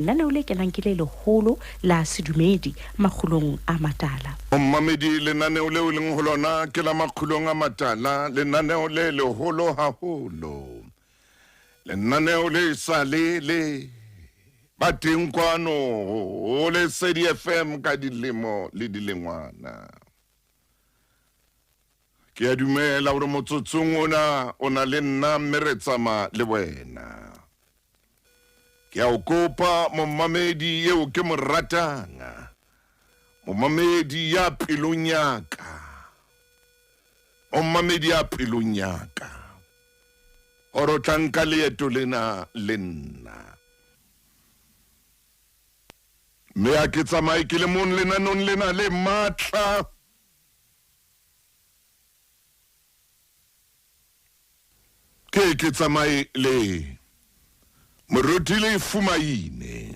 Lenaneo le kenang ke le leholo la sedumedi makgulong a matala. Mamedi lenaneo leo leng ho lona ke la makgulong a matala, lenaneo le leholo haholo. Lenaneo le sa le bateng kwano o le Sedi FM ka dilemo le dilengwana. Ke a dumela hore motsotsong ona le nna mme re tsama le wena. Ke a o kopa momamedi eo ke mo ratang, momamedi ya pelong yaka, momamedi ya pelong yaka, hore o tla nka leeto lena le nna. Mme ha ke tsamaye ke le mong lenanong lena le matla, ke tsamaye le moruti le fumaine.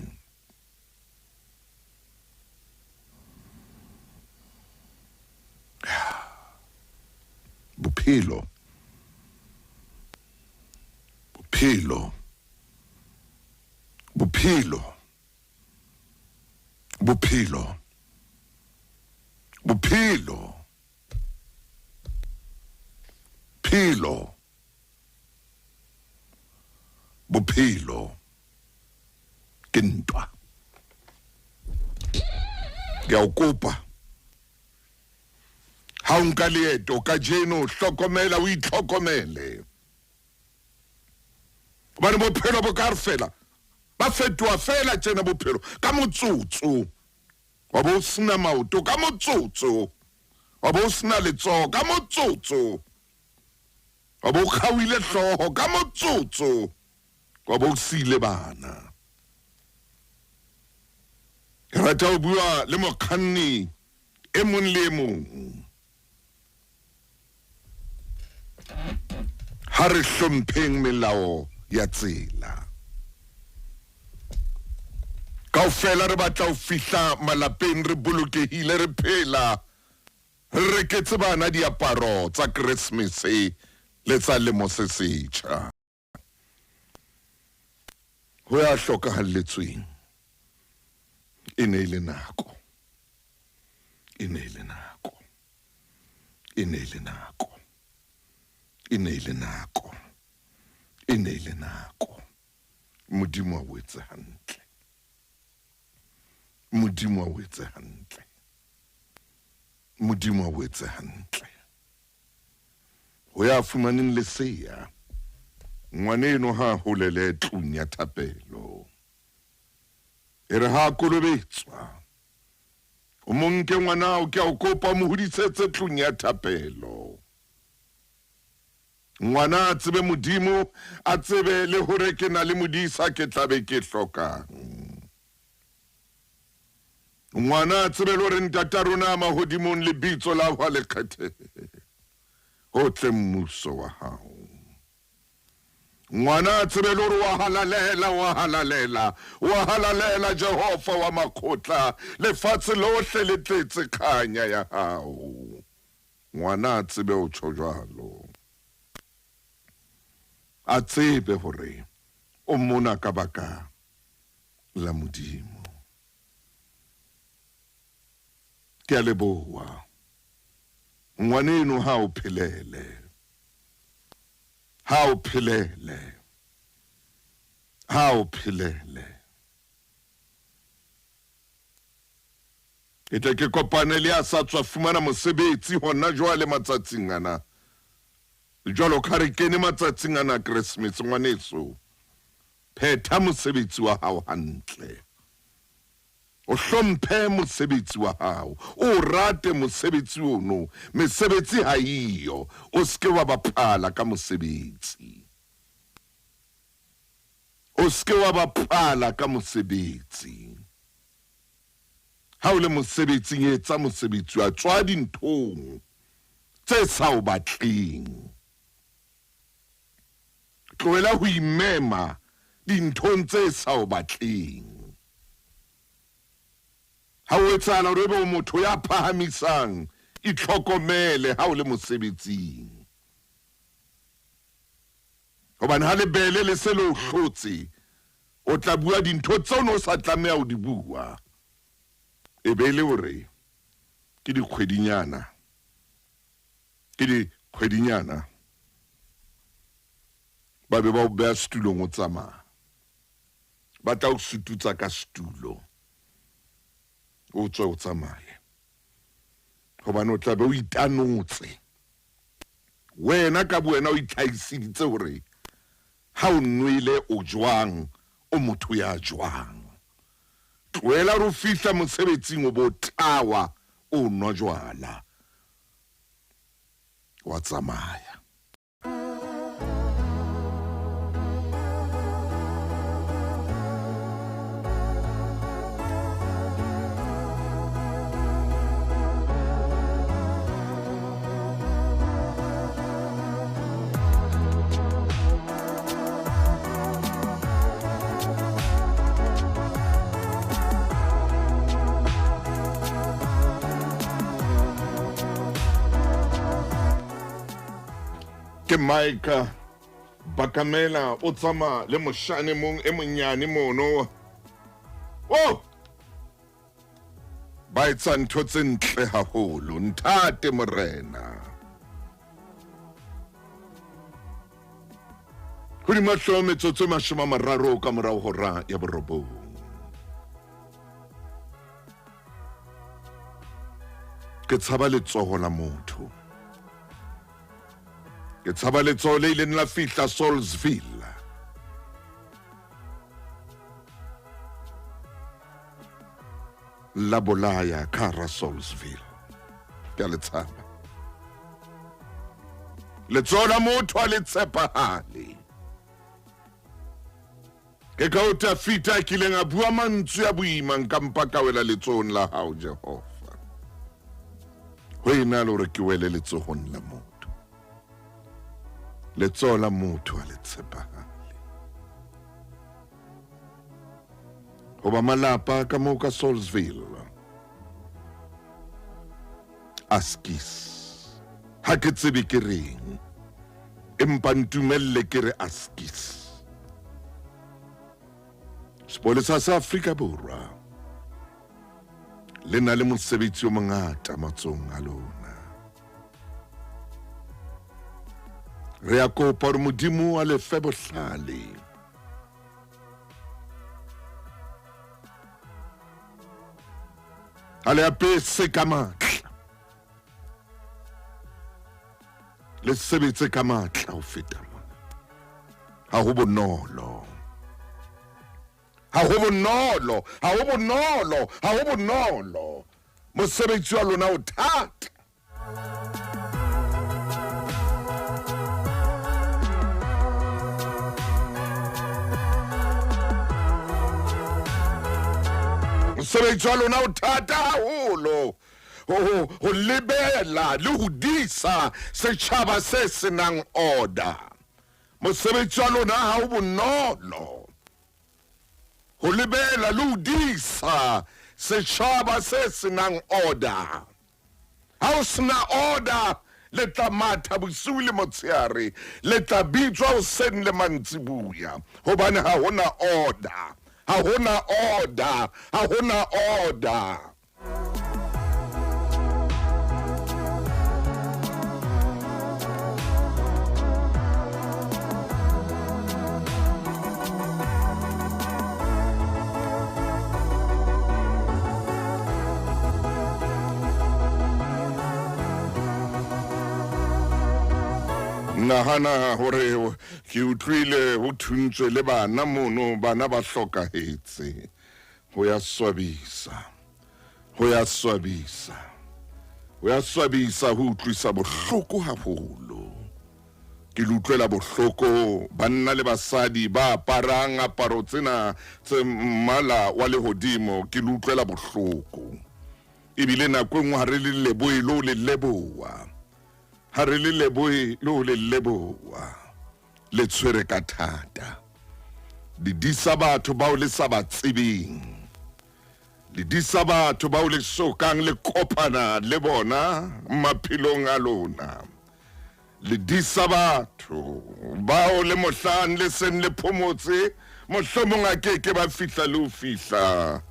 Bophelo bophelo bophelo bophelo bophelo phelo bophelo ke ntwa. Ke a o kopa ha o nka leeto ka jeno hlokomela o itlhokomele, hobane bophelo bo ka re fela ba fetoha fela tjena bophelo ka motsotso wa bo sena maoto, ka motsotso wa bo sena letsoho, ka motsotso wa bo khawile hlooho, ka motsotso wa bo sile bana. Ke rata ho bua le mokganni e mong le e mong, ha re hlompheng melao ya tsela. Kaofela re batla ho fihla malapeng re bolokehile, re phela re reketse bana diaparo tsa Keresemese le tsa lemo se setjha. Ho ya hlokahalletsweng e ne le nako, e ne le nako, e ne le nako, e ne le nako, e ne le nako. Modimo a o etse hantle, Modimo a o etse hantle, Modimo a o etse hantle. Ho ya fumaneng leseya ngwaneno ha holele tlung ya thapelo, e re ha kolobetswa o monke ngwana o ke a o kopa mo hodisetse tlung ya thapelo. Ngwana a tsebe Modimo, a tsebe le hore ke na le modisa ke tlabe ke hlokang. Ngwana a tsebe le hore ntata rona mahodimong lebitso la hwa le kgethe ho tle mmuso wa hao. Ngwana a tsebe le hore wa halalela Jehova wa makgotla, lefatshe lohle le tletse kganya ya hao. Ngwana a tsebe ho tjho jwalo, a tsebe hore o mona ka baka la Modimo. Ke a leboha ngwaneno ha o phelele, ha o phelele, ha o phelele. E tle ke kopane le a sa tswa fumana mosebetsi hona jwale matsatsing ana, jwalo ka re kene matsatsing ana Keresemese. Ngwaneso, phetha mosebetsi wa hao hantle, o hlomphe mosebetsi wa hao, o rate mosebetsi ono. Mesebetsi ha iyo, o ske wa bapala ka mosebetsi, o ske wa bapala ka mosebetsi. Ha o le mosebetsing, etsa mosebetsi wa, tswa dinthong tse sa o batleng. Tlohela ho imema dinthong tse sa o batleng. Ha o etsahala hore ebe o motho ya phahamisang, itlhokomele ha o le mosebetsing. Hobane ha lebele le se le o hlotse, o tla bua dintho tseo no sa tlamea o di bua e be le hore ke dikgwedinyana ba be ba o beha setulong o tsamaya ba tla o sututsa ka setulo o tswe o tsamaye hobane o tla be o itanotse wena ka buena o itlhaiseditse hore ha o nwele o jwang o motho ya jwang tlohela re o fihla mosebetsing o bo tawa o nwa jwala wa tsamaya ke Maika Bakamela o tsama le moshane mong e monyane mono ba etsa ntho tse ntle haholo ntate morena ho di mahlo metsotso 30 ka morao hora ya borobong ke tshaba letsoho la motho ke tshaba letsoho le ileng la fihla Saulsville la bolaya ka hara Saulsville ke a le tshaba letsoho la motho a le tshepahale ke ka o tafita kileng a bua mantswe a boima nka mpa ka wela letsohong la hao Jehova ho ena le hore ke wele letsohong la motho letsoho la motho a le tshepahale hoba malapa ka moo ka Saulsville askis ha ke tsebe ke reng empa ntumelle ke re askis sepolesa sa Afrika Borwa le na le mosebetsi o mongata matsong a lona re a kopa hore Modimo a le fe bohlale a le apese ka matla le sebetse ka matla ho feta mona ha ho bonolo mosebetsi wa lona o thata mosebetsi wa lona o thata haholo ho lebela le ho disa setjhaba se senang order mosebetsi wa lona ha o bonolo ho lebela le ho disa setjhaba se senang order ha o sena order le tla matha bosiu le motshehare le tla bitswa hoseng le mantsibuya hobane ha hona order ha hona order nahana hore ke utlwile ho thuntswe le bana mono bana ba hlokahetse ho ya swabisa ho utlwisa bohloko haholo ke lutlwela bohloko banna le basadi ba aparang aparo tsena tse mmala wa lehodimo ke lutlwela bohloko ebile nako engwe ha re le leboe lo le leboa ha re le leboe lo le leboa le tshwere ka thata di disa batho bao le sa ba tsebeng le disa batho bao le sokang le kopana le bona maphelong a lona le disa batho bao le mohlang le seng le phomotse mohlomong a ke ba fihla le ho fihla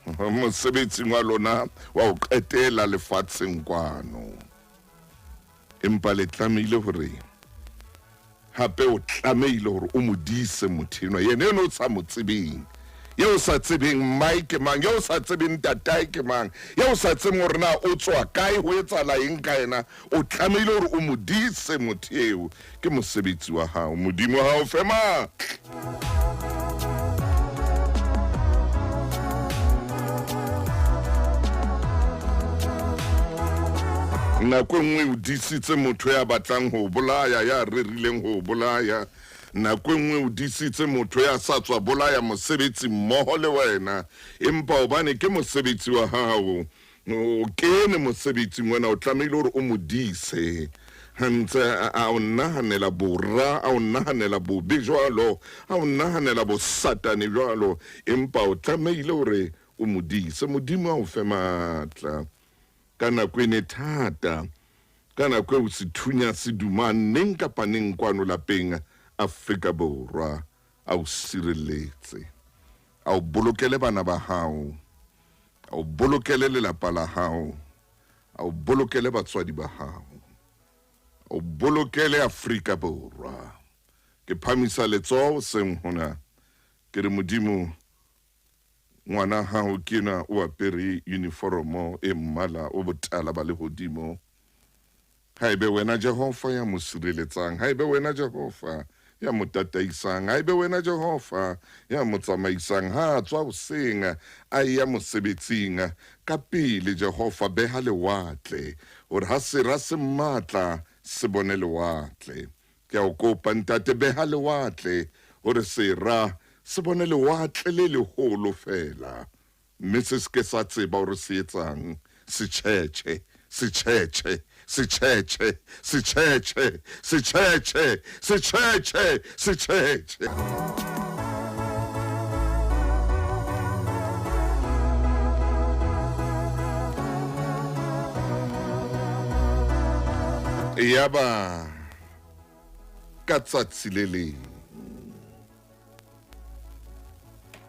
mosebetsing wa lona wa ho qetela lefatsheng kwano, empa le tlamehile hore hape o tlamehile hore o modise motho enwa yena o sa mo tsebeng, yeo sa tsebeng mai ke mang, yeo sa tsebeng tatae ke mang, yeo sa tsebeng hore na o tswa kae ho etsala eng ka yena, o tlamehile hore o modise motho eo. Ke mosebetsi wa hao, modimo wa hao fe matla. Nako nngwe o disitse motho ya batlang ho bolaya, ya rerileng ho bolaya. Nako nngwe o disitse motho ya sa tswa bolaya mosebetsi mmoho le wena, empa hobane ke mosebetsi wa hao, o kene mosebetsing wena, o tlamehile hore o modise. Hantse a o nahanela borra, a o nahanela bobe jwalo, a o nahanela bo satane jwalo, empa o tlamehile hore o modise. Modimo a o fe matla ka nako ene thata, ka nako eo sethunya se dumang neng kapa neng kwano lapeng Afrika Borwa, a o sireletse, a o bolokele bana ba hao, a o bolokele lelapa la hao, a o bolokele batswadi ba hao, a o bolokele Afrika Borwa. Ke phamisa letsoho seng hona, ke re Modimo ngwana hao kena o apere uniformo e mmala o botala ba lehodimo. Haebe wena Jehova ya mo sireletsang, haebe wena Jehova ya mo tataisang, haebe wena Jehova ya mo tsamaisang ha tswa hoseng a ya mosebetsing, ka pele Jehova beha lewatle hore ha sera se matla se bone lewatle. Ke a o kopa ntate, beha lewatle hore sera se bone lewatle le leholo fela, mme se ke sa tseba hore se etsang, se tjhetjhe, se tjhetjhe, se tjhetjhe, se tjhetjhe, se tjhetjhe, se tjhetjhe, se tjhetjhe. Yaba ka tsatsi le leng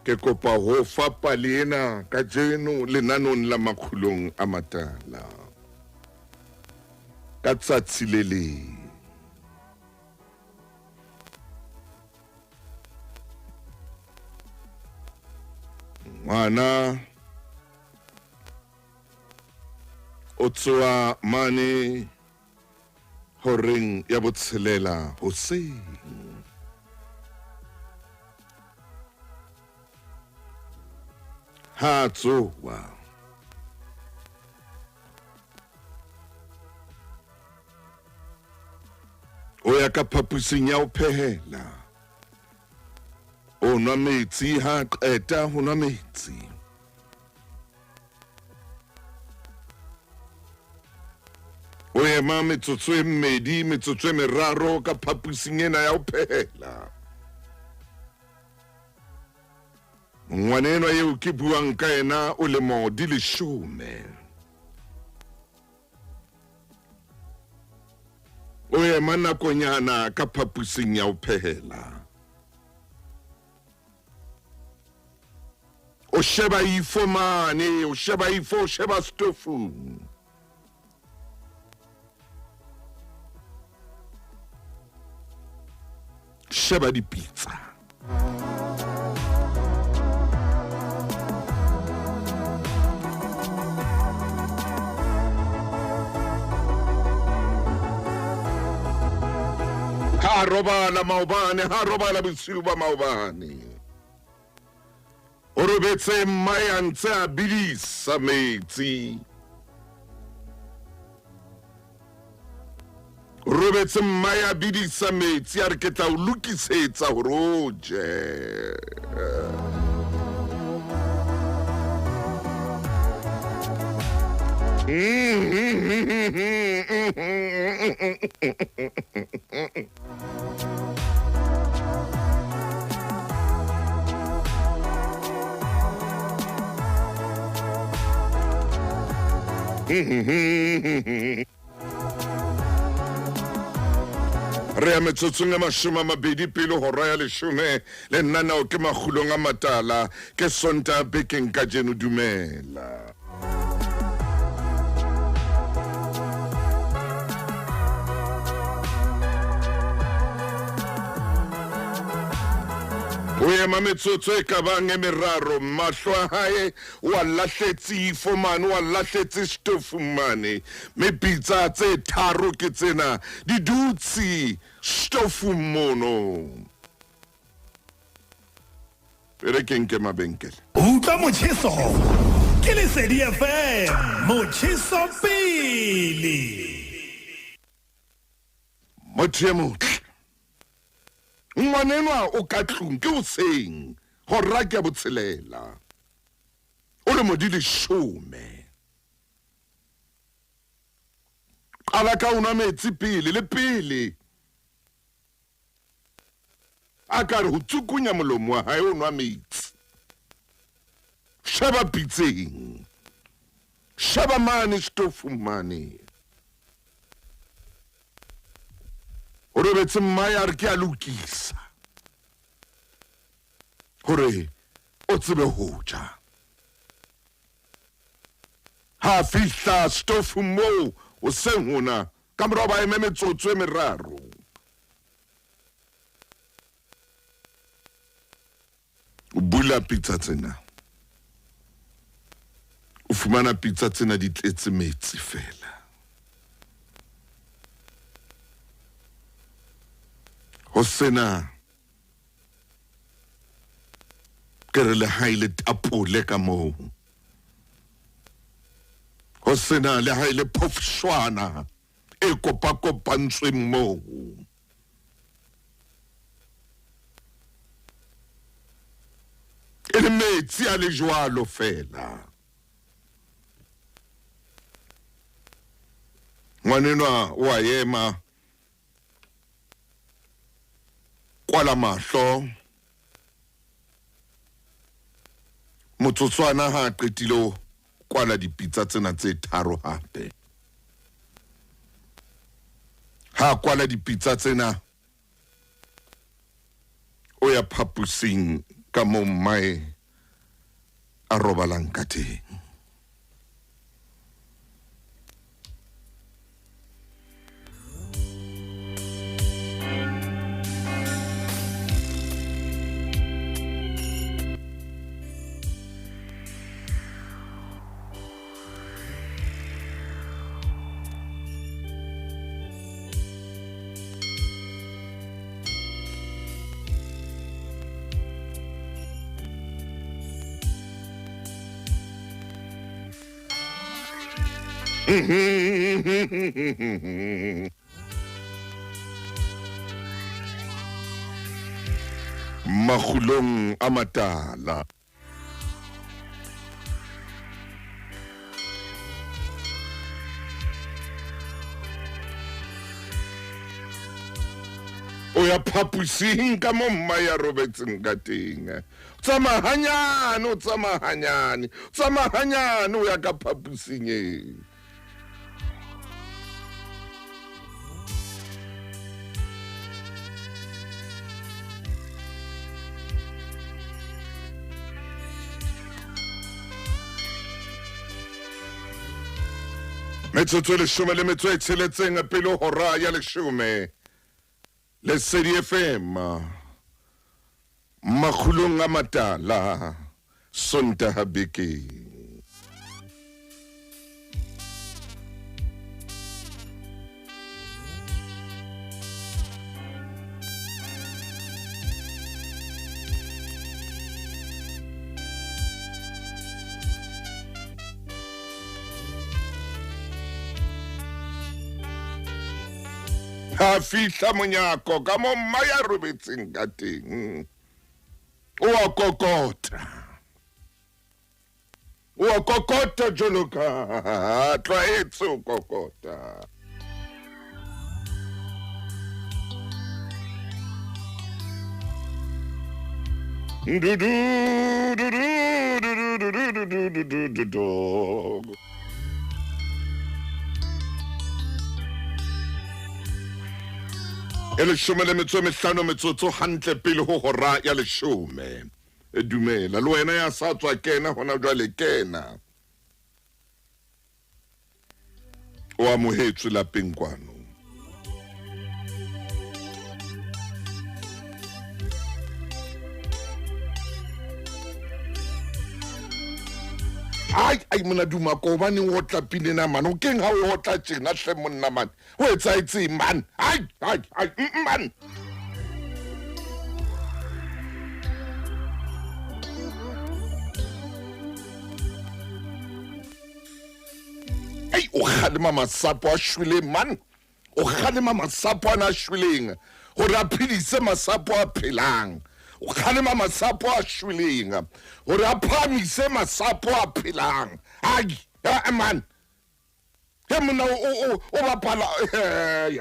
ke kopa ho fapa lena ka jeno lenanong la makgulong a matala. Ka tsatsi le leng ngwana o tswa mane horeng ya botshelela hoseng. Ha tsowa o ya ka phapusing ya ho phehela, o nwa metsi, ha qeta ho nwa metsi o ema metsotso e mmedi, metsotso e meraro ka phapusing ena ya ho phehela. Ngwanenwa eo ke buang ka ena o lemo di 10. O ema nakonyana ka phapusing ya ho phehela, o sheba ifo mane, o sheba ifo, o sheba stofung. Sheba dipitsa. Ha robala maobane, ha robala bosiu ba maobane. O robetse mmae a ntse a bidisa metsi. O robetse mmae a bidisa metsi a re ke tla o lokisetsa hore o je. re ya metsotsong e mashome a mabedi pele hora ya leshome le nnanao ke makgulong a matala ke Sontaha bekeng ka jeno dumela o ema metsotso e ka bang e meraro mahlo a hae wa lahletse ifomane wa lahletse stofumane mepitsa tse tharo ke tsena di dutsi stofumono ere ke nke mabenkele utlwa motjheso ke Lesedi FM motjheso pele motho e motle ngwanenwa o ka tlung ke hoseng hora ke a botshelela o le modi 10 qala ka una metsi pele le pele a ka re ho tsukunya molomo wa hae o nwa metsi sheba pitseng sheba mane stofumane o robetse mmae a re ke a lokisa hore o tsebe ho ja ha fihla stofu moo o seng hona ka morao ba eme metsotso e meraro o bula pizza tsena o fumana pizza tsena di tletse metsi fela ho sena ke re le haile tapole ka moo ho sena le haile phofshwana e kopantsweng moo e le metsi a le jwalo fela ngwanenwa wa ema kwala mahlo motsotswana ha qetile kwala dipitsa tsena tse tharo hape ha kwala dipitsa tsena o ya phapusing ka moo mmae a robalang ka teng Makgulong a matala o ya phapusing ka mo mma ya robetseng ka teng tsamahanyane o ya ka phapusing e metsotso e 16 pele hora ya 10 Lesedi FM makgulong a matala Sontaha bekeng ha fihla monyako ka mo mma ya robetseng ka teng o a kokota jolo ka tlwaetse o kokota 15 metsotso hantle pele ho hora ya 10. Dumela le wena ya sa tswa kena hona jwale kena. O amohetswe lapeng kwano. Ai mona duma ko bane o tlapile na man o keng ha o tla tjena hle monna man o etsa itse man ai man ai o khalema masapo a shwile man o khalema masapo a na shwileng hore a phedise masapo a phelang o khalema masapo a shwileng hore a phamise masapo a phelang ai man he mona o bapala ai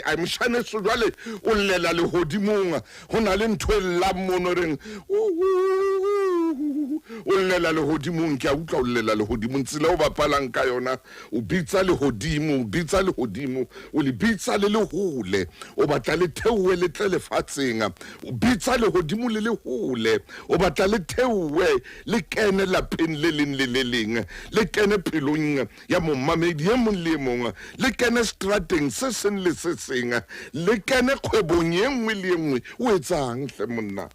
ai mshane so jwale o llela le hodimong hona le ntho ella mono reng o llela le hodimong ke a utlwa o llela le hodimong tsela o bapalang ka yona o bitsa le hodimo o le bitsa le hole o batla le theowe le tle lefatsheng o bitsa le hodimo le hole o batla le theowe le kene lapeng le leng le kene pelong ya mommamedi e mong le mong le kene strateng se seng le se seng le kene kgwebong e nngwe le nngwe o etsang hle monna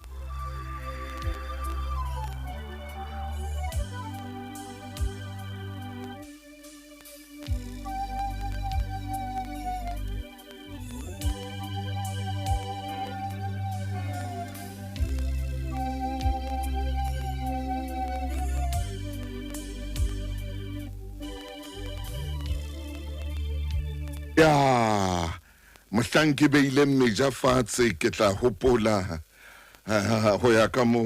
ya mohlang ke beile mmeja fatshe ke tla hopola ho ya ka mo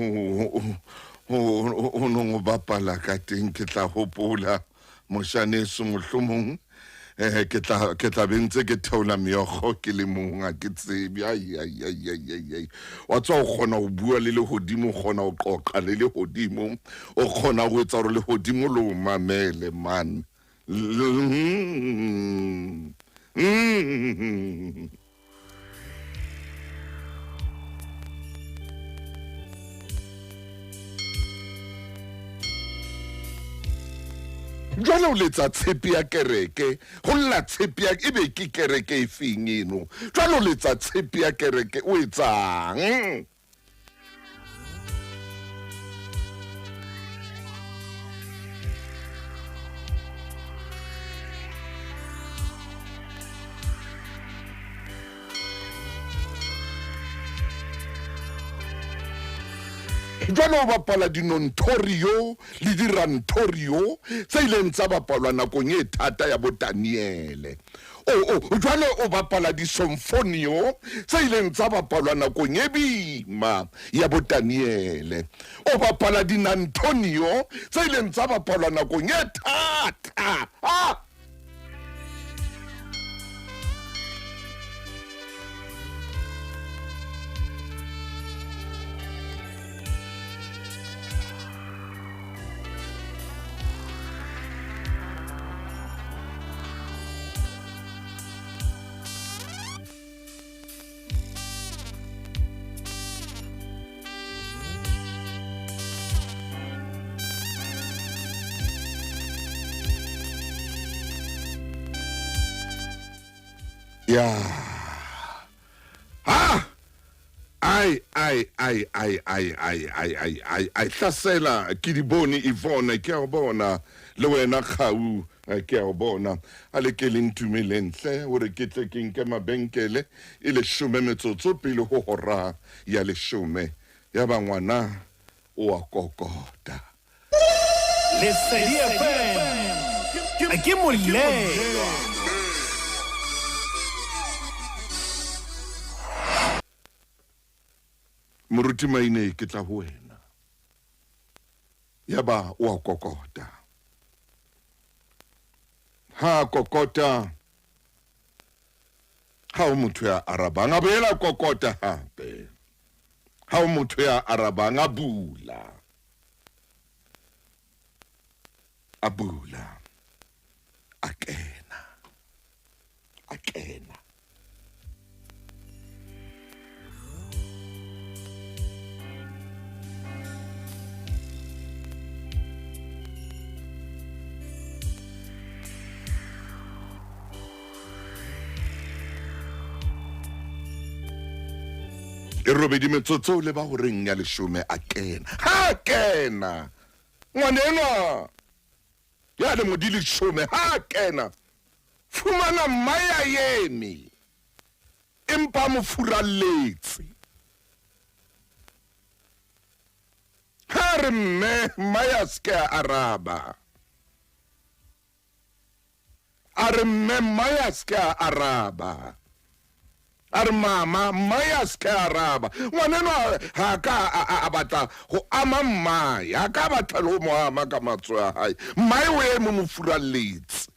o no bapala ka teng ke tla hopola moshane se mohlomong ke tla bentse ke theola meogo ke le mong a ke tsebe ai wa tswa o khona o bua le hodimo o khona o qoqa le hodimo o khona go etsa re le hodimo lo mamele man jwale o letsa tshepi ya kereke go lla tshepi ya ebe ke kereke e feng eno jwale o letsa tshepi ya kereke o etsang jwale o bapala dinontorio le dirantorio tse ileng tsa bapalwa nakong e thata ya botaniele jwale o bapala disomfonio tse ileng tsa bapalwa nakong e bima ya botaniele o bapala dinantonio tse ileng tsa bapalwa nakong e thata ya ai hlasela ke di bone Yvonne ke a bona le wena khau ke a bona a le ke le ntumelentle hore ke tle ke nke mabenkele e le 10 metsotso pele ho hora ya 10 ya bangwana o a kokota Lesedi FM ke molelo moruti Maine ke tla ho wena ya ba o a kokota ha kokota ha o motho ya arabang a boela kokota hape ha o motho ya arabang a bula a kena e robedi metsotso le ba go reng ya 10 a kena ha kena ngwanenwa ya le modile 10 ha kena fumana maya yemi empa mo furalletse ha re mme maya ske araba are mme maya ske araba are mama maya ske araba ngwanenwa ha ka a batla go ama mmaya ha ka batla lo mo ama ka matso a hae mmai we mo furalletse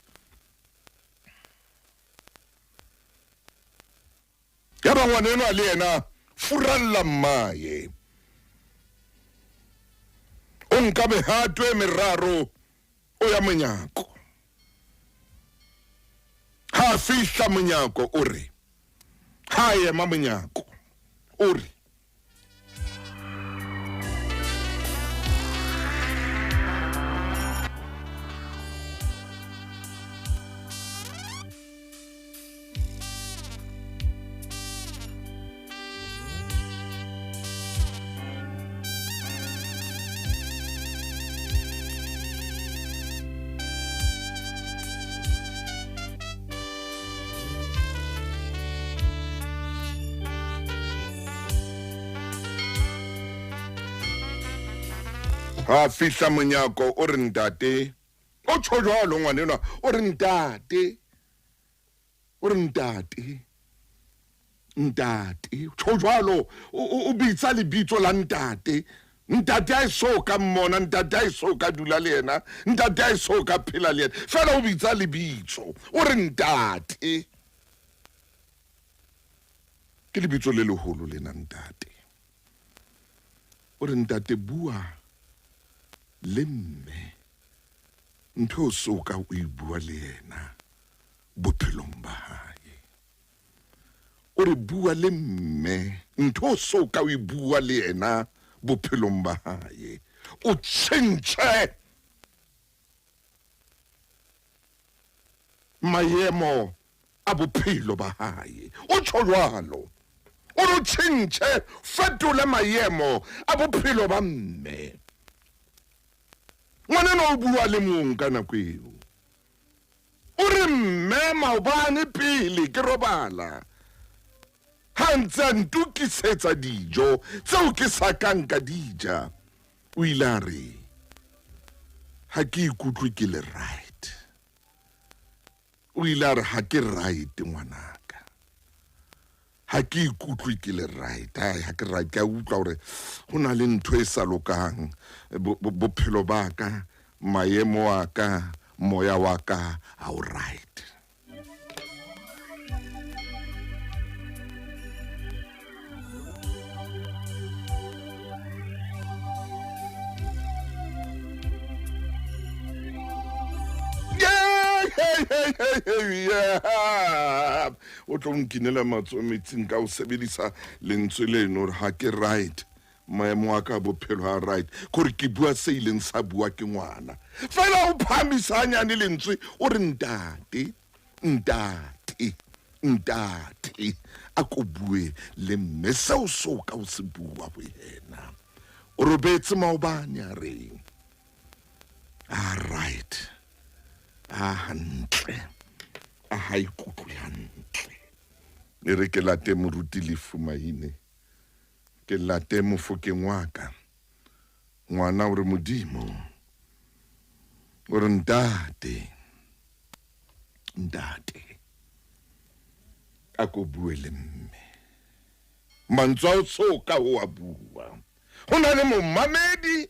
ya ba ngwanenwa le yena furalla mmaye o nka mehato e meraro o ya monyako ha fihla monyako o re ha ema monyako o re ha fihla monyako o re ntate o tsho jwalo ngwanenwa o re ntate tsho jwalo o bitsa lebitso la ntate a iso ka mmona ntate a iso ka dula le yena ntate a iso ka phela le yena fela o bitsa lebitso o re ntate ke lebitso le leholo le ntate o re ntate bua le mme ntho so ka o bua le yena bophelong ba hae o re bua le mme ntho so ka o bua le yena bophelong ba hae o tshentse maemo a bophelo ba hae o tshwalo o tshentse fetola maemo a bophelo ba mme ngwana o bua le mong ka nako eo o re mme maobane pele ke robala ha ntse ntukisetsa dijo tseo ke sakang ka dija o ile a re ha ke ikutlwe ke le right o ile a re ha ke right ngwanaka ha ke ikutlwe ke le right ha ke right ka utlwa hore go na le ntho e sa lokang bophelo ba ka maemo wa ka moya wa ka ha o right yeah o tlo nkinela matso metsing ka o sebedisa lentswe leno ha ke right maemo wa ka bophelo ha right gore ke bua se ileng sa bua ke ngwana fela o phamisanya ne lentswe o re ntate a ko bue le mme seo so ka o se bua bo yena o robetse maobane a reng right hantle a ha ikutlwe hantle e re ke late moruti lefu Maine ke late mofokeng wa ka ngwana o re modimo o re ntate a ko bue le mme mantswe a soka o a bua go na le momamedi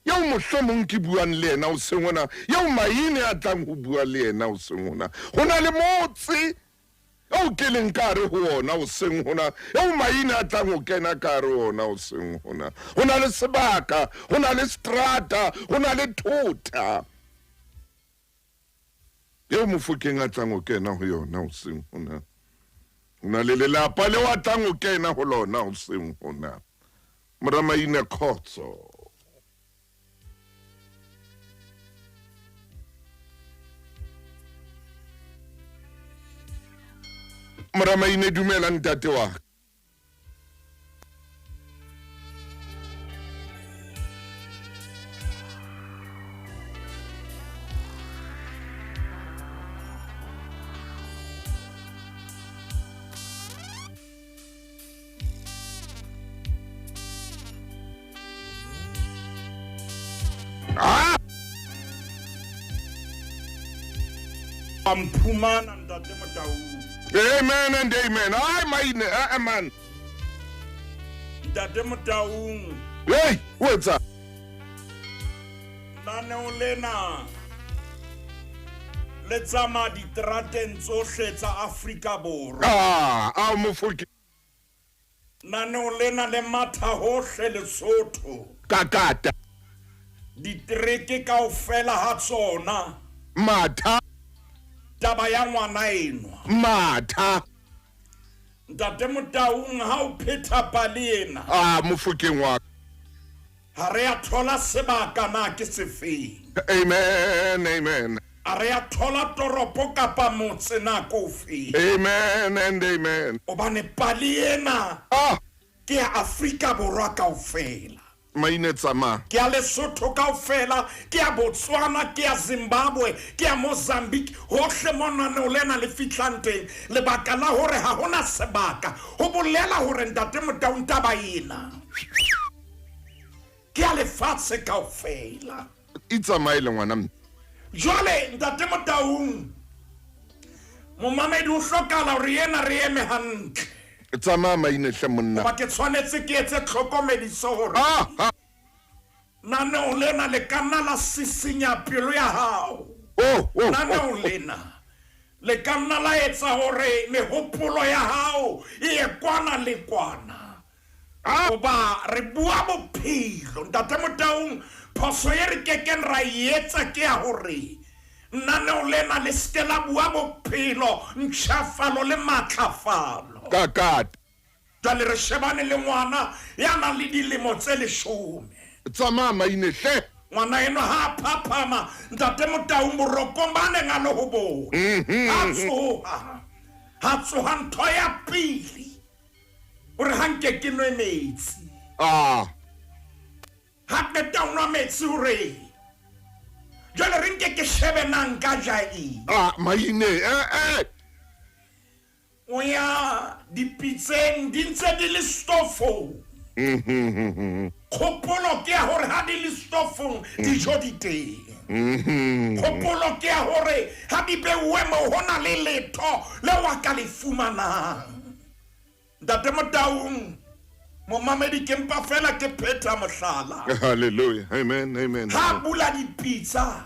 ya o mohlomong ke buang le ena o sengona ya o maine a tlang go bua le ena o sengona go na le motse o ke leng ka re go ona o seng hona ya o maine a tlang go kena ka re ona o seng hona go na le sebaka go na le strata go na le thota ya o mofokeng a tlang go kena go yona o seng hona go na le lelapa le wa tlang go kena go lona o seng hona Moramaine Khotso Moramaine dumela ntate wa Amphumana ntate Motaung. Amen and amen. Ay maine man. Ntate Motaung. Hey, what's up? Naneo lena le tsama ditrateng tsohle tsa Afrika Borwa. A mofoki. Naneo lena le matha hohle Lesotho. Kakata. Ditereke kaofela ha tsona. Matha. Taba ya ngwana enwa. Matha. Ntate Motaung ha o pheta pale ena. Mofokeng wa. Ha re a thola sebaka na ke sefeng. Amen, amen. A re a thola toropo kapa motse na kofi. Amen and amen. Obane pale ena. Ke ya Afrika Borwa kaofela. Maine tsama. Ke ya Lesotho kaofela, ke ya Botswana, ke ya Zimbabwe, ke ya Mozambique, hohle mona ne olena le fitlanteng, lebaka la hore ha hona sebaka. Ho bolela hore ntate Motaung taba ena. Ke ya lefatshe kaofela. Itsamaile ngwana. Jwale ntate Motaung. Momamedi o hlokala hore yena re eme hantle. Tsama maine hle monna. Ba ke tshwanetse ke etse tlhokomediso hore. Naneo lena le kana la sisinya pelo ya hao. Naneo lena le kana la etsa hore mehopolo ya hao e kwana le kwana. Oba re bua bophelo ntate Motaung phoso ye re keken ra etsa ke ya hore naneo lena le stela bua bophelo ntshafalo le matlafalo. Kakata. Jwale re shebane le ngwana ya nang le dilemo tse 10. Tsama maine hle. Ngwana eno ha phapama ntate Motaung borokombane ngalo ho bo. Ha tsoha ntho ya pili. Ore hanke ke no metsi. Ha ke tauna metsi ure. Jwale re nke ke shebe nang ka jai. Maine Oya dipitseng di ntse di le stofo. Kgopolo ke hore ha di le stofong di jodite. Kgopolo ke hore ha di bewe mo hona le letho le wa ka le fumana. Ntate Motaung momamedi ke mpa fela ke pheta mohlala. Hallelujah. Amen, amen. Ha bula dipitsa.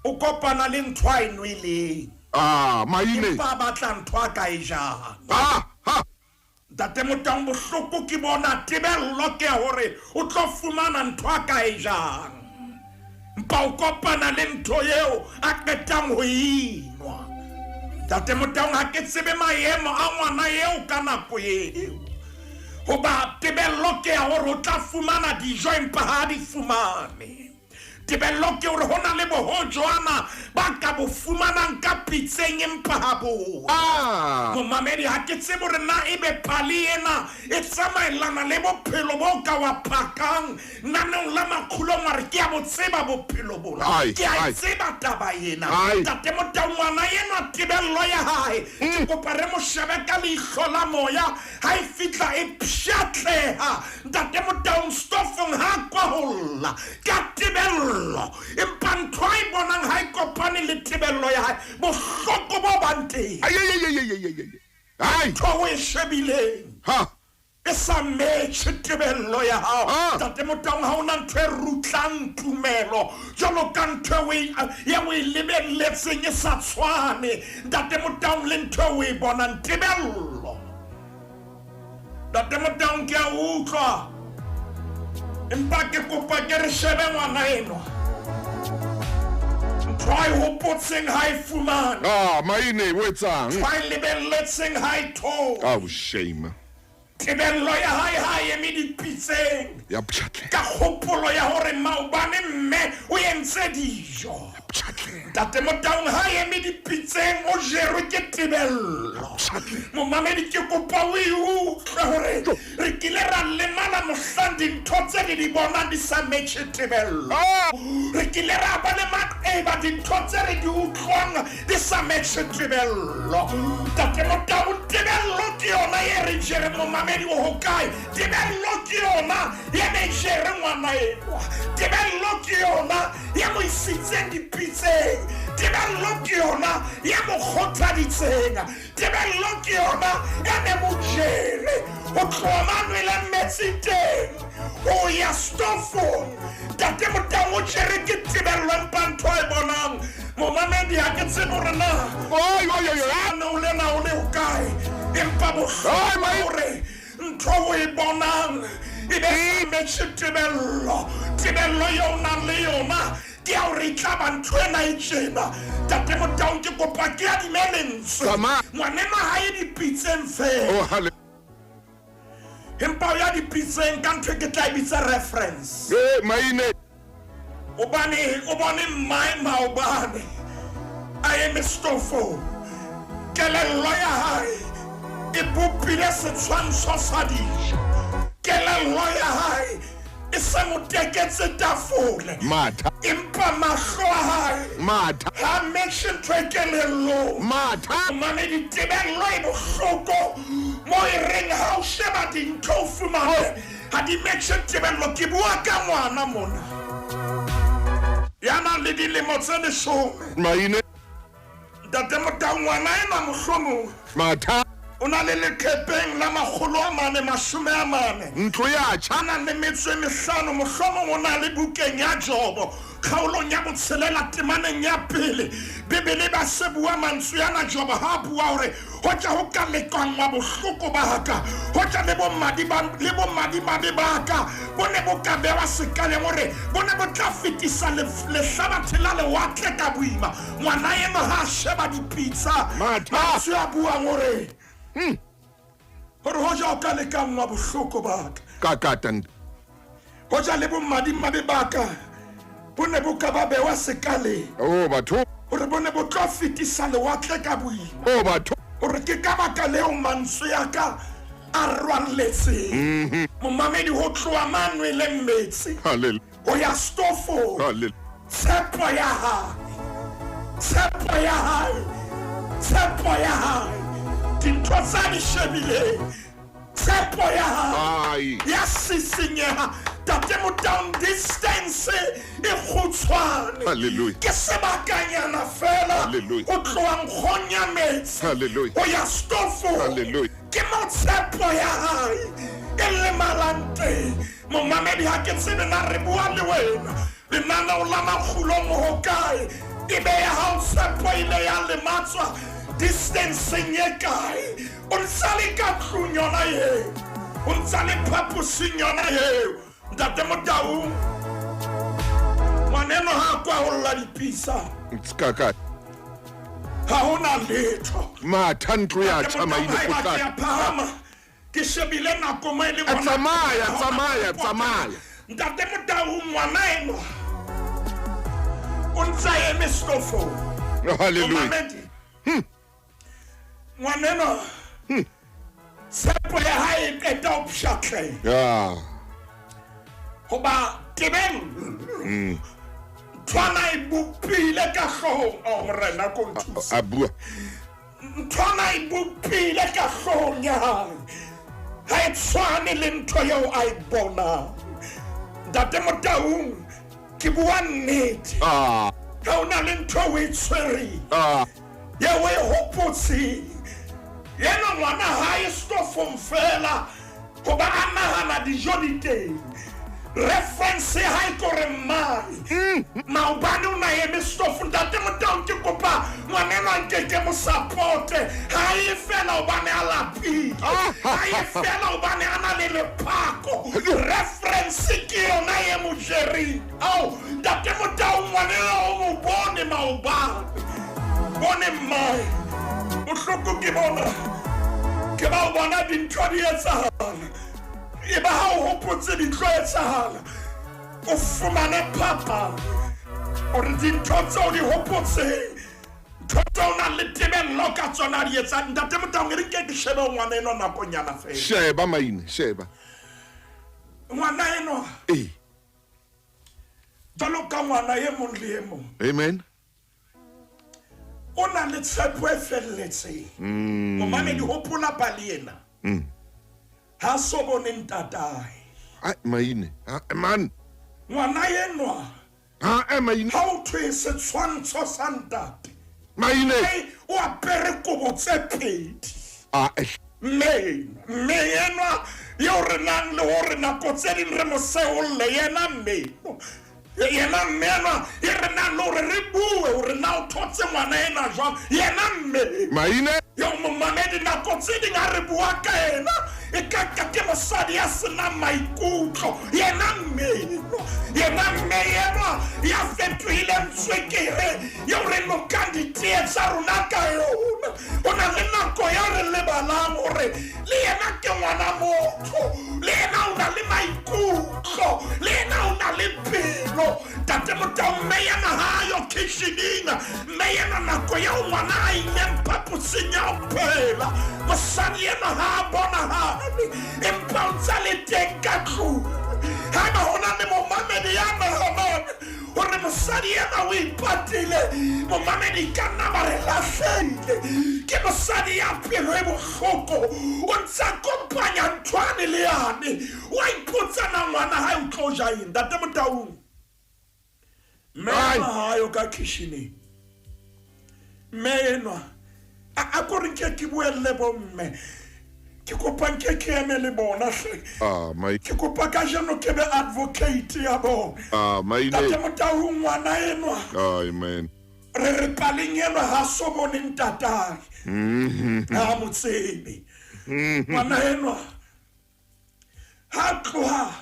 O kopana le ntwa enweleng. Maine. Ba batla ntwa ka e jang. Ntate Motaung bohloko ke bona tebello ke hore o tlo fumana ntwa ka e jang. Mpa o kopana le ntho eo a qetang ho inwa. Ntate Motaung ha ke tsebe maemo a ngwana eo ka nako eo. Hoba tebello ke hore o tla fumana dijo empa ha di fumane. Tebello ke hore hona le bohojwana ba ka bo fumanang ka pitseng empa ha bo. Momamedi ha ke tsebe hore na ebe pali ena e tsamaelana le bophelo bo ka wa phakang nanong la makgulong a re ke a bo tseba bophelo bona. Ke a tseba taba ena. Ntate Motaung ngwana ena tebello ya hae ke kopa re mo shebe ka leihlo la moya ha e fitla e pshatleha. Ntate Motaung stofong ha kwa holla ka tebello empa ntho a e bonang ha e kopane le tebello ya hae bohloko bo banteng. Ai! ntho o e shebileng Ha! e sa matche tebello ya hao Ah. ntate Motaung ha ona ntho e rutlang tumelo jwalo ka ntho ya o e lebelletseng e sa tshwane ntate Motaung le ntho o e bonang tebello ntate Motaung ke a utlwa empa ke kopa ke re shebe ngwana enwa ntho a e hopotseng ha e fumane Maine o etsang? ntho a e lebelletseng ha e thole Oh, shame. tebello ya hae ha e eme dipitseng Ya pshatle. ka kgopolo ya hore maobane mme o entse dijo Pshatle. ntate Motaung ha e eme dipitseng o jerwe ke tebello momamedi ke kopa o e utlwe hore re kile ra lemala mohlang dintho tse di bonang di sa matche tebello re kile ra ba le maeba dintho tse re di utlwang di sa matche tebello ntate Motaung tebello ke yona ye re jere momamedi o hokae tebello ke yona ye ne jere ngwana enwa tebello ke yona ye mo isitseng dipitseng tebello ke yona ye mo kgothaditseng tebello ke yona ye ne mo jere o tloha manwele metsi teng o ya stofong ntate Motaung o jere ke tebello empa ntho a e bonang momamedi ha ke tsebe hore na ana o le na o le hokae empa bohlokwa hore ntho o e bonang e be sa matche tebello eo nang le yona ke a hore e tla ba ntho ena e tjena ntate Motaung ke kopa ke adime lentswe ngwanena ha e dipitseng fela empa o ya dipitseng ka ntho e ke tla e bitsa reference Maine. o bone mmae maobane a eme stofong kelello ya hae e bopile setshwantsho sa dijo kelello ya hae e se mo teketse tafole Matha. empa mahlo a hae Matha. ha matche ntho e kelellong Matha. mamedi tebello e bohloko mo e reng ha o sheba dintho o fumane ha di matche tebello ke bua ka ngwana mona ya nang le dilemo tse 10 Maine. ntate Motaung ngwana ena mohlomong Matha. o na le leqhepeng la 440 Ntlo ya tjha. a nang le metso e 5 mohlomong o na le bukeng ya Jobo kgaolong ya botshelela temaneng ya pele bebele ba se bua mantswe yana Jobo ha bua hore ho tla ho ka lekangwa bohloko ba haka ho tla le bommadi ba ka bo ne bo ka bewa sekaleng hore bo ne bo tla fetisa lehlabathe la lewatle ka boima ngwana eno ha sheba dipitsa mantswe a buang hore hore ho ja o ka lekangwa bohloko ba ka Kakatan. ho ja le bommadi ba ka bo ne bo ka ba bewa sekaleng Oh, batho. hore bo ne bo tlo fetisa lewatle ka boima Oh, batho. hore ke ka baka leo mantswe ya ka a rwalletseng momamedi ho tloha manwele metsi Hallelujah. ho ya stofong Hallelujah. tshepo ya hae dintho tsa di shebileng tshepo ya hae Ai. ya sisinyeha ntate Motaung distance e kgutshwane Hallelujah. ke sebakanyana fela Hallelujah. ho tloha nkgong ya metsi Hallelujah. ho ya stofong Hallelujah. ke mo tshepo ya hae e lemalang teng momamedi ha ke tsebe na re bua le wena lenaneo la makgulo mo hokae ebe ya hao tshepo ile ya lematswa distanceng ye kae o ntsa le ka tlung yona eo o ntsa le phaposing yona eo ntate Motaung ngwaneno ha kwa ho lla dipisa Skaka. ha hona letho Matha ntlo ya tjha Maine potlaka. ya phahama ke shebile nako mo e le ngwana Tsamaya. ntate Motaung ngwana eno o ntsa eme stofong Hallelujah. ngwaneno tshepo ya hae e qeta ho pshatleha Ya. hoba tebeng nthwana e bopile ka hloohong morena ko nthusa Abua. nthwana e bopile ka hloohong ya hae ha e tshwane le ntho eo a e bonang ntate Motaung ke bua nnete Ah. ha o na le ntho o e tshwereng Ah. ye o e hopotseng yena ngwana hae stofong fela goba a nagana dijo di teng reference ha e kore mai maobane o na eme stofo ntate Motau ke kopa ngwanena nkeke mo supporte ha e fela obane a lapile ha e fela obane a na le lepako reference ke yona ye mo jeri au ntate Motau ngwanena o mo bone maobane bone mai bohloko ke bona ke ba o bona dintho di etsahala e ba ha o hopotse dintho etsahala o fumane papa o re dintho tseo di hopotseng ntho tseo na le tebello ka tsona di etsang ntate Motau re nke ke shebe ngwana eno nakonyana fela sheba maine sheba ngwana eno jalo ka ngwana ye mong le ye mong amen o na le tshepo e felletseng o mame di hopola pale ena ha so bone ntatae ai maine man ngwana yenwa maine ha o thwe se tshwantsho sa ntate maine o apere kobo tse pedi me yenwa yo re nang le hore nako tse ding re mo seolle yena mmeno yena mmena e re nang le hore re bue hore na o thotse ngwana ena jwang yena mme maine yo momamedi nako tse ding a re bua ka ena e ka ke mosadi ya sena maikutlo yena mmeno yena mme yena ya fetohile ntswekere yo re mo kandidate tsa rona ka yona o na le nako ya re lebalang hore le yena ke ngwana motho le yena o na le maikutlo le yena o na le pelo tate Motau mme yena ha yo kitcheninga mme yena nako ya ngwana a inyempa pusing ya phela mosadi yena ha bona ha empa o ntse le teng ka tlung ha ba hona le momamedi ya nahanang hore mosadi yena o ipatile momamedi ka nna ba re lahlehile ke mosadi ya pelo e bohloko o ntse a kompanya nthwane le yane wa ipotsa na ngwana ha o tlo ja eng tate Motau mme ha yo ka kitchening mme enwa a kore ke buelle bomme ke kopa nke ke eme le bona hle ke kopa ka jeno ke be advocate ya bona maine tate Motau ngwana enwa amen re paleng enwa ha so bone ntatae ha motsebe ngwana enwa ha tloha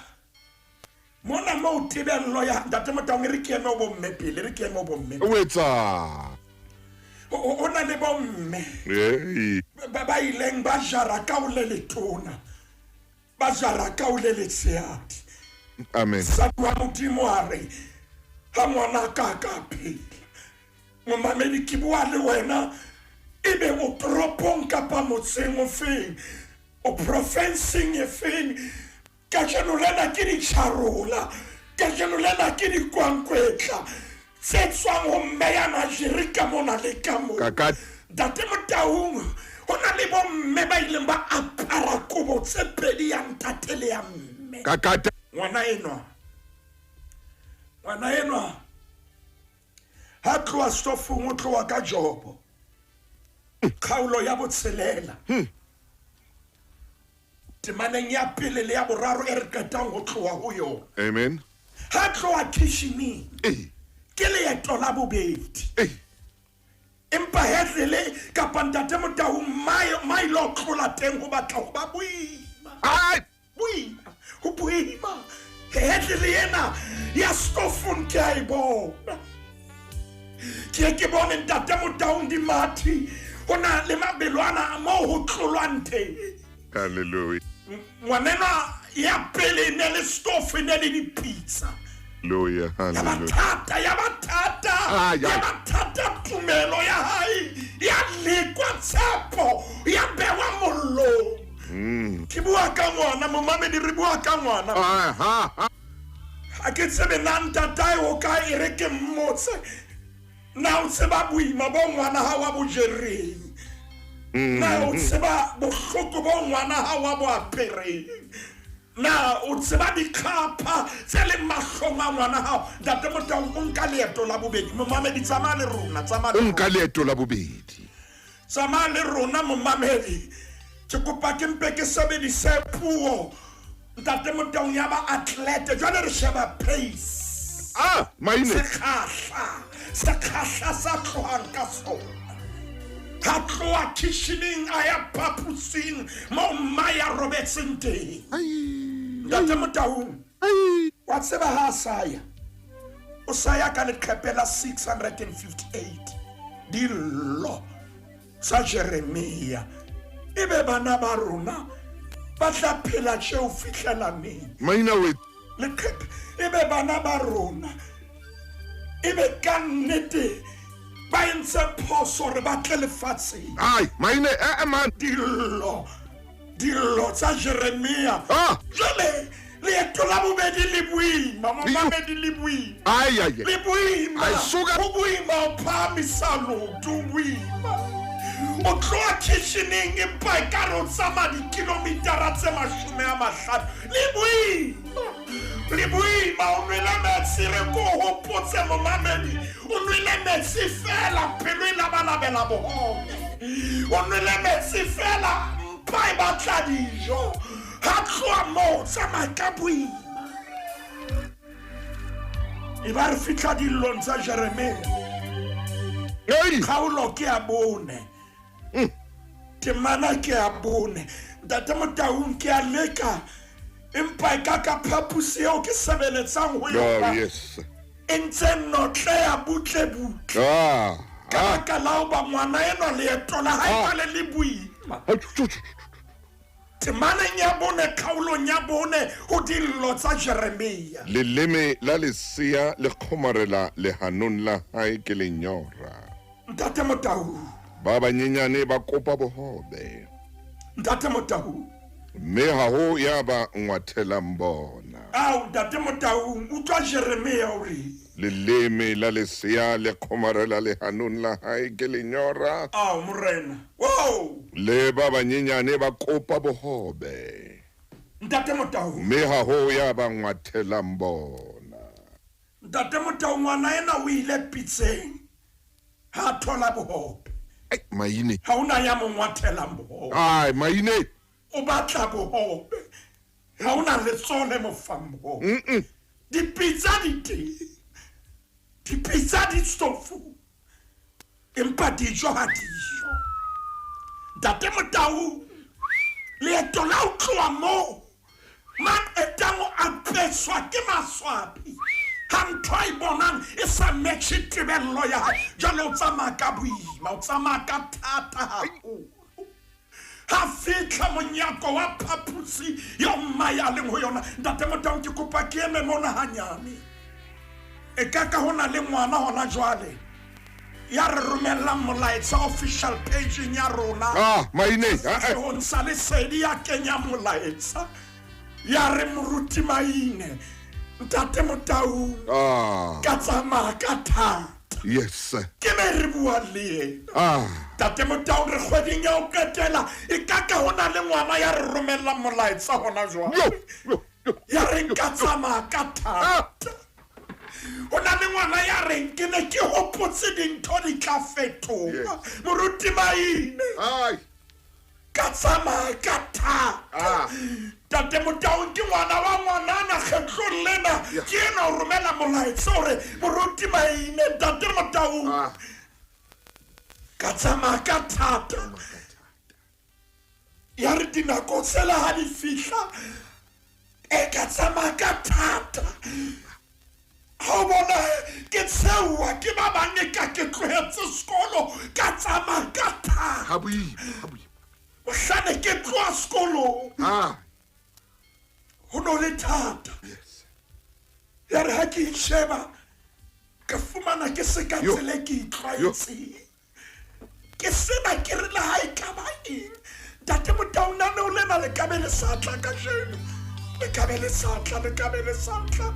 mona mo tebello ya ntate Motau re ke eme o bomme pele re ke eme o bomme o etsa o na le bomme ba ileng ba jara ka o le letona ba jara ka o le letseadi amen sa kwa Modimo a re ha ngwana ka pele momamedi ke bua le wena ebe o propong kapa motseng o feng o professing e feng ka jenolena ke di charola ka jenolena ke di kwankwetla se tswang ho mme ya majiri ka mona le ka mona tate Motau ho na le bomme ba ileng ba apara kobo tse pedi ya ntate le ya mme ngwana enwa ha tloha stofong o tloha ka jobo kgaolo ya botshelela temaneng ya pele le ya boraro e re qetang ho tloha ho yona amen ha tloha kitchening ke leeto la bobedi empa hetlele kapa ntate Motau mai lo tlola teng ho batla ho ba boima ho boima hetlele yena ya stofon ke a e bona ke bone ntate Motau di mati hona le mabelwana mo ho tlolwang teng hallelujah ngwanena ya pele ne le stof ne le dipizza hallelujah ya batata tumelo ya hai ya lekwa tsepo ya bewa mollo ke bua ka ngwana momamedi re bua ka ngwana a ke tsebe na ntatae o ka e re ke mmotse na o tseba boima bo ngwana ha wa bo jereng na o tseba bohloko bo ngwana ha wa bo apereng na o tseba dikhapa tse le mahlong a ngwana hao ntate Motau o nka leeto la bobedi momamedi tsamaya le rona tsamaya o nka leeto la bobedi Sama le rona momamedi. Ke kopa ke mpe ke sebedise puo. Ntate Motaung ya ba athlete jwale re sheba pace. Maine. Sekgahla sa tlohang ka sona. Ha tloha kitchening a ya phaposing mo Maya robetseng teng. Ntate Motaung. Wa tseba ha saya. O saya ka leqhepe la 658. Dillo sa Jeremia. Ebe bana ba rona ba tla phela tšeo fihlela neng. Maina we. Leqhepe ebe bana ba rona ebe ka nnete ba entse phoso re ba tle lefatsheng. Maine man. Dillo tsa Jeremia. Jwale leeto la bobedi le boima momamedi le boima. Le boima go boima o phamisa loto boima. O tloa kitchening empa e ka re o tsamaya dikilomitara tse 50. Le boima o nwele metsi re ko hopotse momamedi. O nwele metsi fela pelo e labalabela bohome. O nwele metsi fela mpa e batla dijo. Ha tloa moo tsamaya ka boima. E ba re fitlha dillong tsa Jeremia. Kgaolo ke a bone. Temana ke a bone. Ntate Motaung ke a leka empa e ka ka phapusi eo ke sebeletsang ho yona. Yes. E ntse notle ya butle. Ka ka la ba ngwana eno leeto la hae le le boima. Temana nya bone kgaolo nya bone ho dillo tsa Jeremia. Leleme la lesia le khomarela lehanong la hae ke lenyora. Ntate Motaung. Ba banyenyane ba kopa bohobe. Ntate Motaung. Mme ha ho ya ba ngwathelang bona. Ntate Motaung utlwa Jeremia o re. Leleme la lesia le khomarela lehanong la hae ke lenyora. Morena. Wow. Le ba banyenyane ba kopa bohobe. Ntate Motaung. Mme ha ho ya ba ngwathelang bona. Ntate Motaung ngwana ena o ile pitseng. Ha thola bohobe. Maine. Ha una ya mongwathelang bohobe. Maine. O batla bohobe. Ha una letsole mo fambo. Dipizza di teng. Dipizza di stofu. Empa dijo ha dijo. Ntate Motaung. Leeto la o tloha moo. Man etang a peswa ke maswabi. Hantoi bonang is a matchy tibello ya Jalota Macabui, Mautamaka Tata. Hafika Munyako, Papusi, your Maya Limhoyona, that Demoton to Kupaki and Mona Hanyami. A Kakahona Limwana on a Joale. Yarumela Mulites official page in Yarona. My name. On Salisedia Kenya Mulites. Yaremuruti Maine. Ntate Motaung. Katsama kata. Yes. Ke me re bua le. Ntate Motaung re kgweding ya o ketela e ka ka hona le ngwana ya re romella molaetsa hona jwa. Ya re katsama kata. Hona le ngwana ya re ke ne ke hopotse dintho di tla fetoha. Moruti Maine. Katsama kata. Ntate Motaung ke ngwana wa ngwanana kgetlo lena ke ena o romela molaetsa hore moruti Maine Ntate Motaung ka tsamaya ka thata ya re dinako tsela ha di fihla e ka tsamaya ka thata ha o bona ke tsewa ke ba bane ka ke tlohetse sekolo ka tsamaya ka thata Habui mohlane ke tloha sekolong ho no le thata ya re ha ke itsheba ka fumana ke se ka tsele ke itlwaetse ke sena ke re le ha e ka ba eng Ntate Motaung nane o lena le kabele satla ka jeno le kabele satla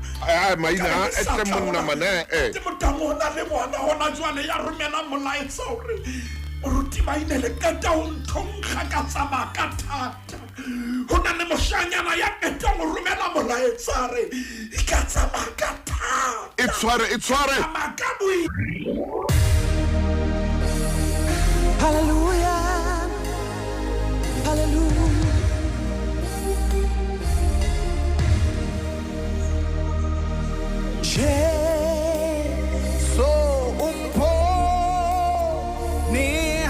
Maina etse monna mana Ntate Motaung ona le ngwana hona jwale ya romela molaetsa hore moruti Maine le keta o nthongga ka tsamaya ka thata ho na le moshanyana ya keta o romela molaetsa re e ka tsamaya ka thata e tshware Makabui Hallelujah, hallelujah. Jesu umponi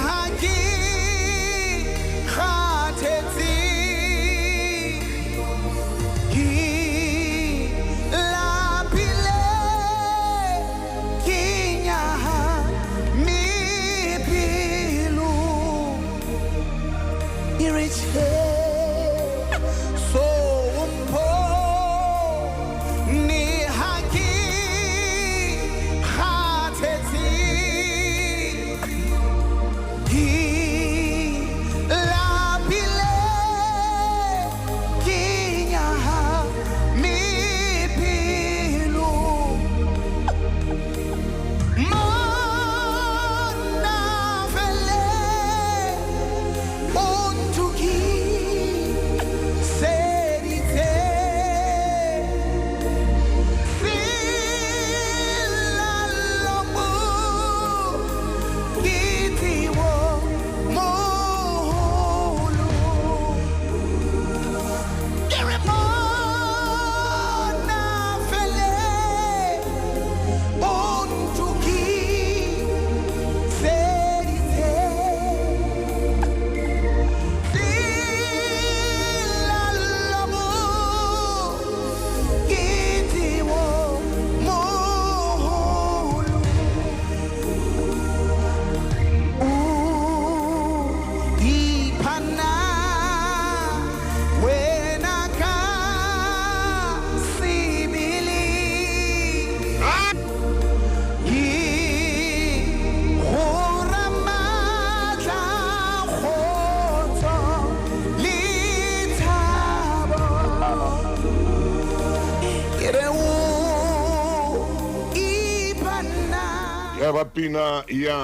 hangikhathezi ngilaphile nginyahamiphilo iriche so umponi hangikhathezi ngilaphile nginyahamiphilo Mana vele untuki serite silalomu gitiwo mohulu Mana vele untuki serite silalomu gitiwo mohulu iphana wena kasibili hora matla khotso lithabo kere o iphana ya bapina ya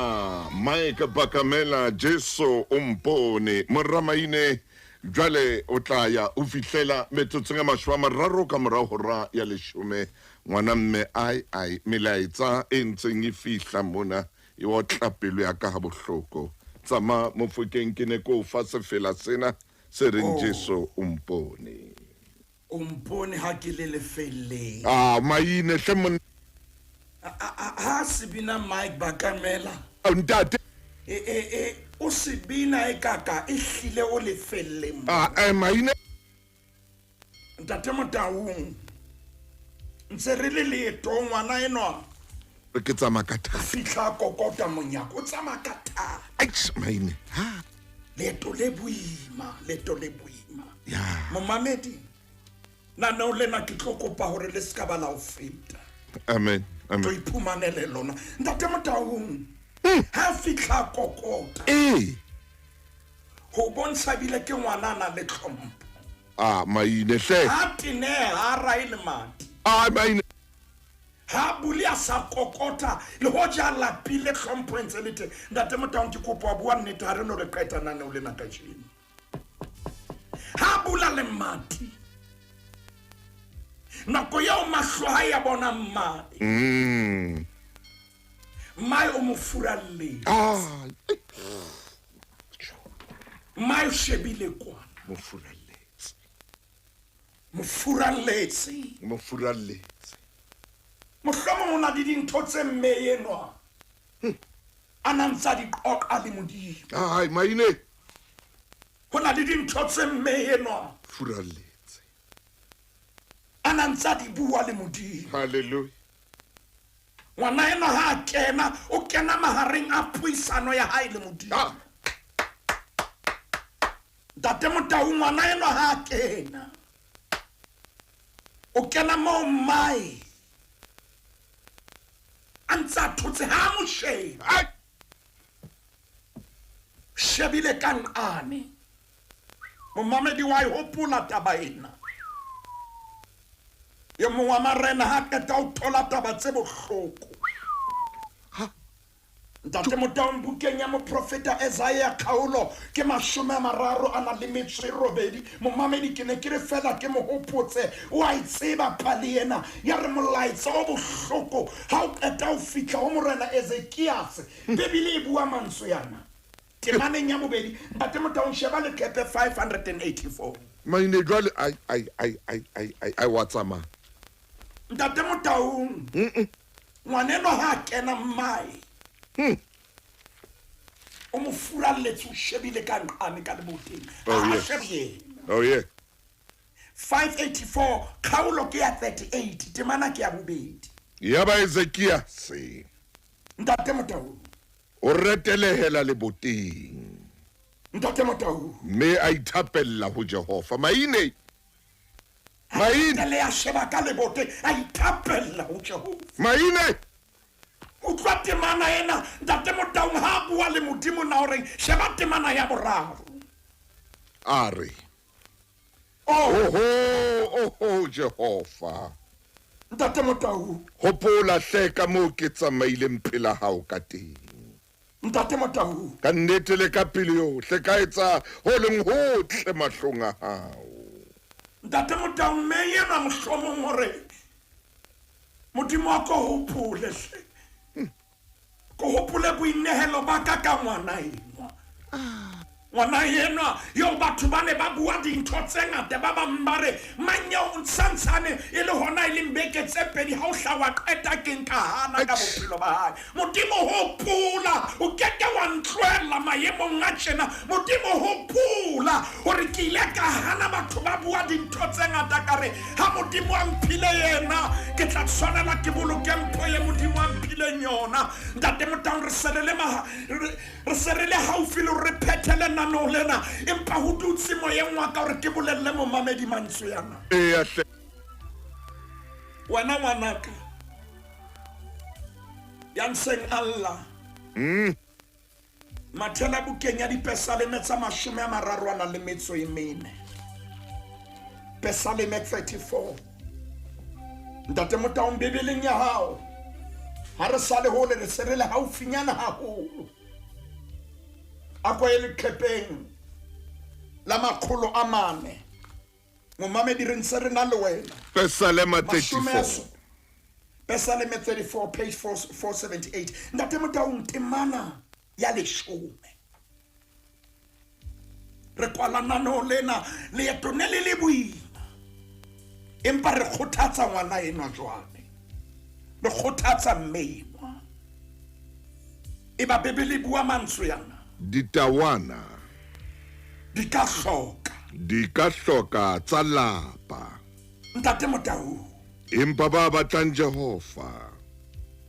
Mike Bakamela Jesu umpone moramaine jwale o tla ya o fihlela metsotsong a mashwa mararo ka morao hora ya leshome ngwana mme ai melaetsa e ntseng e fihla mona e o tla pelo ya ka ha bohloko tsama mofokeng ke ne ko fa se fela sena se reng Jesu umpone Umpone ha ke le lefelleng. maine hle monna Ha sebina Mike Bakamela. ntate O sebina e kaka e hlile o lefelleng. maine Ntate Motaung. Ntse re le leeto ngwana enwa. re ke tsama ka thata Fihla kokota monyako o tsamaya ka thata. Aish, maine Leeto le boima. ya Momamedi. Nana o lena ke tlo kopa hore le ska ba la o feta. amen Tlo amen iphumanele lona. Ntate Motaung. Ha fihla kokota. Ho bontsha bile ke ngwana na le tlhompho. maine hle Ha tine ha raile mati. maine Ha buli a sa kokota le hoja la pile tlhompho ntse le te. Ntate Motaung ke kopa bua nnete ha re no re qetana ne o lena ka jeno. Ha bula le mati. Nako ya o mahlo ya bona mmai. Mai o mo furalle. Mai o shebile kwana. Mo furalletse. Mohlomong o na le dintho tse mme enwa. A na ntsa di qoqa le Modimo. maine Ho na le dintho tse mme enwa. furalletse A na ntsa di bua le Modimo. hallelujah Ngwana enwa ha kena o kena mahareng a puisano ya hae le Modimo. Ntate Motaung ngwana enwa ha kena o kena mo mai antsa thotse ha mo sheba shebile kan ane momamedi wa hopola taba ena ye mo wa marena ha ka o thola taba tse bohloko Ntate Motaung bukeng ya mo profeta Isaiah Khaolo ke 38 momamedi ke ne ke re fela ke mo hopotse o a itseba phali ena ya re molaetsa o bohloko ha o qeta o fihla ho morena Ezekias Bibele e bua mantswe yana temaneng ya bobedi ntate Motaung sheba lekepe 584 maine jwale I wa tsamaya ntate Motaung ngwaneno ha kena mmae o mo furalletse o shebile ka nqane ka leboteng a shebile oh yeah 584 khaolo ke ya 38 temana ke ya bobedi ya ba Ezekia se ntate Motaung o retelehela leboteng ntate Motaung me a ithapella ho Jehova maine le ya sheba ka leboteng a ithapella ho Jehova maine o tla temana ena ntate Motaung ha bua le modimo na hore sheba temana ya boraro are oh Jehova ntate Motaung hopola hleka mo ke tsamaileng phela hao ka teng ntate Motaung ka nnete le ka pele yohle ka etsa ho leng hotle mahlong a hao ntate Motaung me yena mohlomong hore modimo wa ko hopole ko hopole boinehelo ba ka ka ngwana enwa yo batho ba ne ba bua dintho tse ngata ba ba mbare manyao ntsantsane e le hona e le mbeke tse pedi ha o hlawa qeta keng ka hana ka bophelo ba hae modimo hopola o keke wa ntloela maemong a tjena modimo hopola hore ke ile ka hana batho ba bua dintho tse ngata ka re ha modimo a mphile yena ke tla tshwanela ke boloke mpho ye modimo a mphileng yona ntate Motaung re serele haufi le re phethele nano lena empa ho dutse moyeng wa ka hore ke bolelle mo mamedi mantswe yana wena ngwanaka ya nseng Allah mathela bukeng ya dipesaleme tsa 34 pesaleme 34 ntate Motaung bebeleng ya hao ha re sale hole re serele haufinyana haholo akwa ele khepeng la makholo a mane momamedi re ntse re na le wena Pesalema 34 Pesaleme 34 page 478 ntate Motaung temana ya leshome re kwala nano lena le etone le boima empa re khothatsa ngwana enwa jwane le khothatsa mmeinwa e ba bebele bua mantswe yana ditawana di ka hloka tsa lapa ntate Motaung empa ba batlang Jehova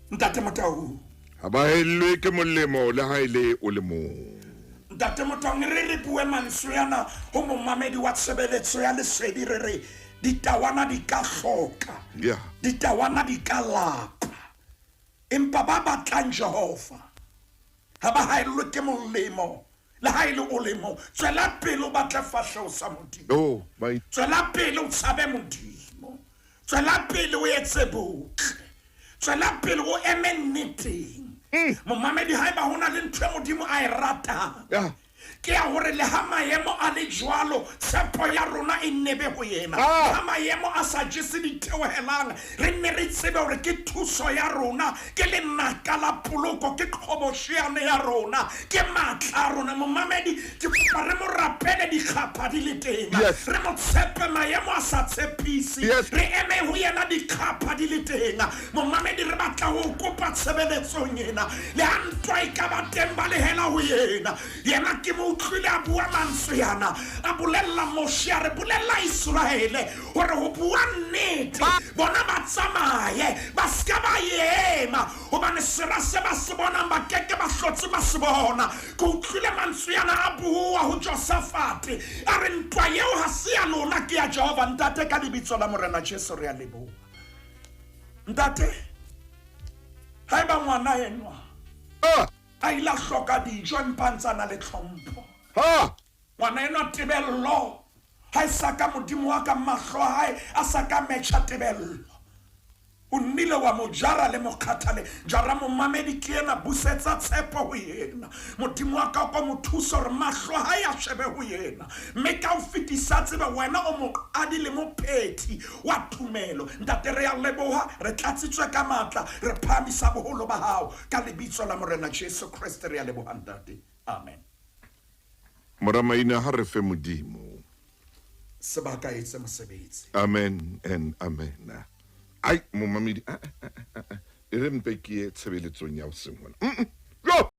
ntate Motaung ha ba helwe ke molemo le ha ile o le mong ntate Motaung re bue mantswe yana ho momamedi wa tshebeletso ya lesedi re ditawana di ka hloka ditawana di ka lapa empa ba batlang Jehova ha ba haelwe ke molemo le ha ile o lemo tswela pele o batla fahleho sa modimo tswela pele o tshabe modimo tswela pele o etse botle tswela pele o eme nneteng momamedi haeba hona le ntho modimo a e ratang ke ya hore le ha maemo a le jwalo tshepo ya rona e nebe ho yena ha maemo a sa jese ditheohelang re nne re tsebe hore ke thuso ya rona ke lenaka la poloko ke qhoboshiane ya rona ke matla a rona momamedi ke kopa re mo rapele dikgapha di le teng re mo tshepe maemo a sa tshepisi re eme ho yena dikgapha di le teng momamedi re batla ho kopa tshebeletsong yena le ha ntwa e ka ba teng ba lehela ho yena yena ke mo utlwile a bua mantswe yana a bolella Moshe a re bolella Israele hore ho bua nnete bona ba tsamaye ba ska ba yema hobane sera se ba se bona ba keke ba hlotse ba se bona ke utlwile mantswe yana a bua ho Josafat a re ntwa yeo ha se ya lona ke ya Jehova ntate ka lebitso la morena Jesu re a leboha ntate haeba ngwana enwa a ila hloka dijo empantsana le tlhompho ngwana enwa tebello ha isaka modimo wa ka mahlo hae a saka metjha tebello o nnile wa mo jara le mo khathale jara mo mamedi ke ena busetsa tshepo ho yena modimo wa ka ko mo thusa hore mahlo hae a shebe ho yena mme ka o fetisa tsebe wena o mo adi le mo phethi wa thumelo ntate re ya leboha re tlatsitswe ka matla re phamisa boholo ba hao ka lebitso la morena Jesu Kriste re ya leboha ntate amen. moramaina ha re fe modimo. sebaka etse mosebetsi. Amen and amen. Ai mo mamedi e re mpe ke tshebeletsong ya o sengwana.